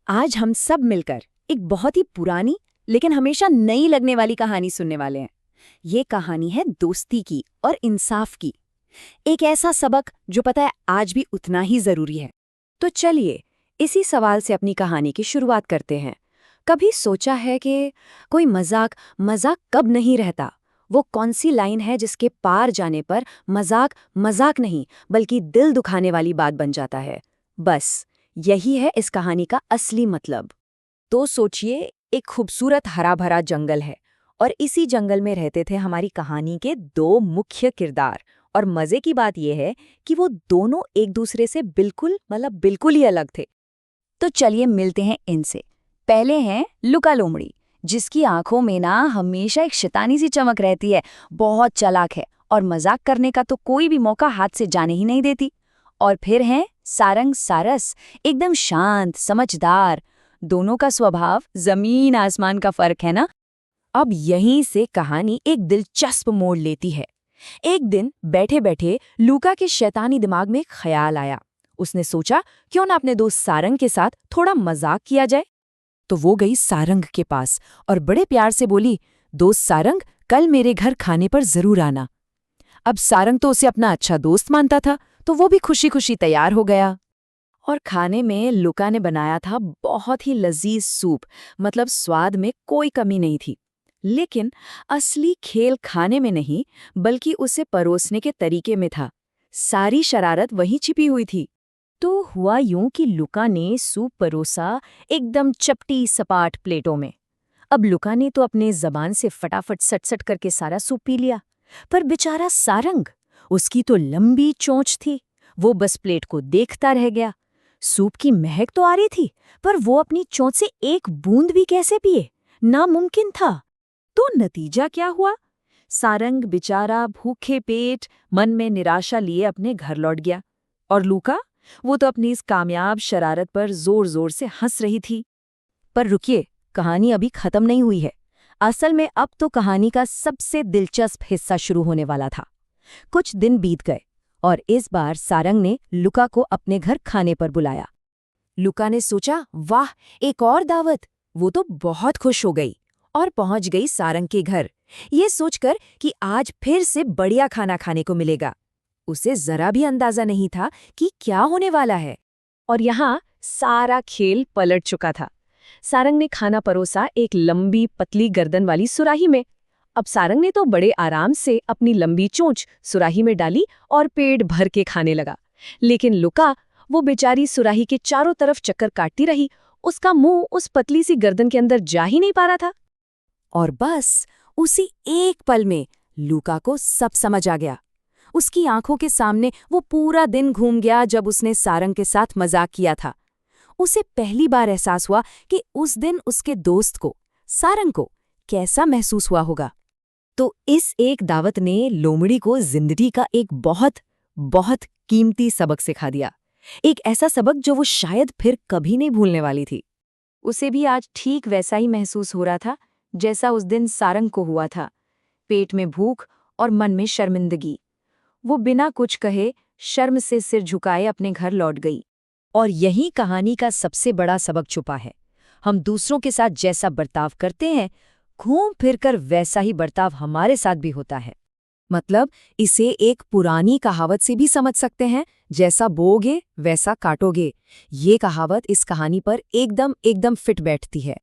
आज हम सब मिलकर एक बहुत ही पुरानी लेकिन हमेशा नई लगने वाली कहानी सुनने वाले हैं। ये कहानी है दोस्ती की और इंसाफ की। एक ऐसा सबक जो पता है आज भी उतना ही जरूरी है। तो चलिए इसी सवाल से अपनी कहानी की शुरुआत करते हैं। कभी सोचा है कि कोई मजाक मजाक कब नहीं रहता? वो कौन सी लाइन है जिसके पार जाने पर मजाक मजाक नहीं बल्कि दिल दुखाने वाली बात बन जाता है? बस यही है इस कहानी का असली मतलब। तो सोचिए, एक खूबसूरत हरा भरा जंगल है और इसी जंगल में रहते थे हमारी कहानी के दो मुख्य किरदार। और मजे की बात यह है कि वो दोनों एक दूसरे से बिल्कुल ही अलग थे। तो चलिए मिलते हैं इनसे। पहले हैं लुका लोमड़ी, जिसकी आंखों में ना हमेशा एक शैतानी सी चमक रहती है। बहुत चालाक है और मजाक करने का तो कोई भी मौका हाथ से जाने ही नहीं देती। और फिर हैं सारंग सारस, एकदम शांत समझदार। दोनों का स्वभाव जमीन आसमान का फर्क है ना। अब यहीं से कहानी एक दिलचस्प मोड़ लेती है। एक दिन बैठे बैठे लूका के शैतानी दिमाग में एक ख्याल आया। उसने सोचा क्यों ना अपने दोस्त सारंग के साथ थोड़ा मजाक किया जाए। तो वो गई सारंग के पास और बड़े प्यार से बोली, दोस्त सारंग, कल मेरे घर खाने पर जरूर आना। अब सारंग तो उसे अपना अच्छा दोस्त मानता था, तो वो भी खुशी खुशी तैयार हो गया। और खाने में लुका ने बनाया था बहुत ही लजीज सूप, मतलब स्वाद में कोई कमी नहीं थी। लेकिन असली खेल खाने में नहीं बल्कि उसे परोसने के तरीके में था। सारी शरारत वहीं छिपी हुई थी। तो हुआ यूं कि लुका ने सूप परोसा एकदम चपटी सपाट प्लेटों में। अब लुका ने तो अपने जबान से फटाफट सट करके सारा सूप पी लिया। पर बेचारा सारंग, उसकी तो लंबी चोंच थी। वो बस प्लेट को देखता रह गया। सूप की महक तो आ रही थी, पर वो अपनी चोंच से एक बूंद भी कैसे पिए? नामुमकिन था। तो नतीजा क्या हुआ? सारंग बेचारा भूखे पेट मन में निराशा लिए अपने घर लौट गया। और लूका, वो तो अपनी इस कामयाब शरारत पर जोर जोर से हंस रही थी। पर रुकिए, कहानी अभी खत्म नहीं हुई है। असल में अब तो कहानी का सबसे दिलचस्प हिस्सा शुरू होने वाला था। कुछ दिन बीत गए और इस बार सारंग ने लुका को अपने घर खाने पर बुलाया। लुका ने सोचा, वाह, एक और दावत। वो तो बहुत खुश हो गई और पहुंच गई सारंग के घर, ये सोचकर कि आज फिर से बढ़िया खाना खाने को मिलेगा। उसे जरा भी अंदाजा नहीं था कि क्या होने वाला है। और यहाँ सारा खेल पलट चुका था। सारंग ने खाना परोसा एक लंबी पतली गर्दन वाली सुराही में। अब सारंग ने तो बड़े आराम से अपनी लंबी चोंच सुराही में डाली और पेट भर के खाने लगा। लेकिन लुका, वो बेचारी सुराही के चारों तरफ चक्कर काटती रही। उसका मुंह उस पतली सी गर्दन के अंदर जा ही नहीं पा रहा था। और बस उसी एक पल में लुका को सब समझ आ गया। उसकी आंखों के सामने वो पूरा दिन घूम गया जब उसने सारंग के साथ मजाक किया था। उसे पहली बार एहसास हुआ कि उस दिन उसके दोस्त को, सारंग को, कैसा महसूस हुआ होगा। तो इस एक दावत ने लोमड़ी को जिंदगी का एक बहुत बहुत कीमती सबक सिखा दिया। एक ऐसा सबक जो वो शायद फिर कभी नहीं भूलने वाली थी। उसे भी आज ठीक वैसा ही महसूस हो रहा था जैसा उस दिन सारंग को हुआ था। पेट में भूख और मन में शर्मिंदगी। वो बिना कुछ कहे शर्म से सिर झुकाए अपने घर लौट गई। और यही कहानी का सबसे बड़ा सबक छुपा है। हम दूसरों के साथ जैसा बर्ताव करते हैं, घूम फिरकर वैसा ही बर्ताव हमारे साथ भी होता है। मतलब इसे एक पुरानी कहावत से भी समझ सकते हैं, जैसा बोओगे वैसा काटोगे। ये कहावत इस कहानी पर एकदम फिट बैठती है।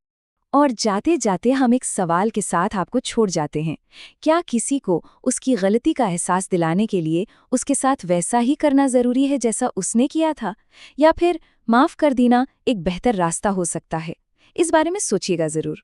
और जाते जाते हम एक सवाल के साथ आपको छोड़ जाते हैं। क्या किसी को उसकी गलती का एहसास दिलाने के लिए उसके साथ वैसा ही करना जरूरी है जैसा उसने किया था, या फिर माफ कर देना एक बेहतर रास्ता हो सकता है? इस बारे में सोचिएगा जरूर।